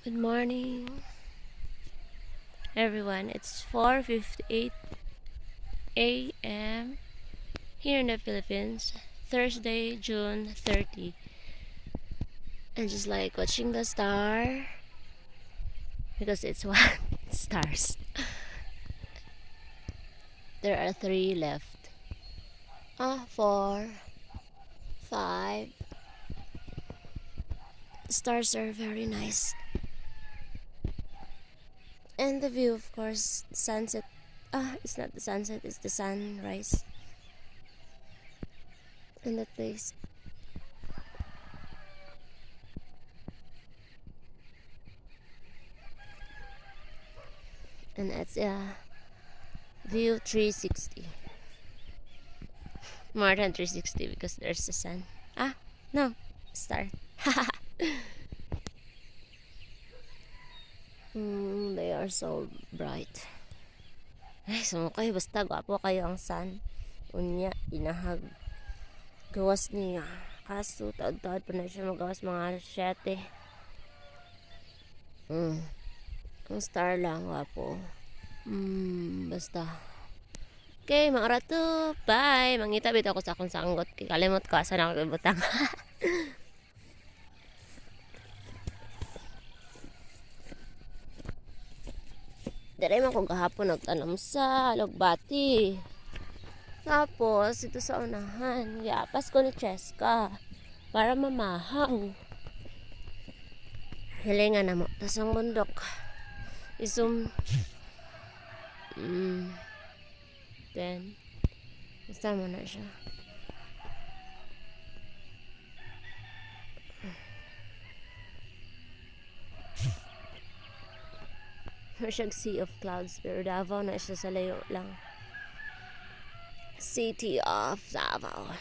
Good morning, everyone. It's 4:58 a.m. here in the Philippines, Thursday, June 30. And just like watching the star because it's one stars. There are three left. Four, five. The stars are very nice. And the view, of course, sunset. It's not the sunset, it's the sunrise in that place. And it's view 360. More than 360 because there's the sun. No, star. They are so bright. Ay, sumukay. Basta gwapo kayo ang sun. Unya, inahag. Gawas niya. Kaso, taod-taod pa na siya magawas mga 7. Ang star lang, gwapo. Basta. Okay, mga rato. Bye. Mangita bit ako sa akong sanggot. Kalimot ko. Asan ako ibutang. Dire man ko gahapon nagtanam sa Logbati. Tapos, ito sa unahan. Yapas ko ni Cheska. Para mamahaw. Hilingan na mo. Tapos ang bundok. Isum. Then, basta mo na siya. Siyang sea of clouds. Pero Davao na siya sa layo lang. City of Davao.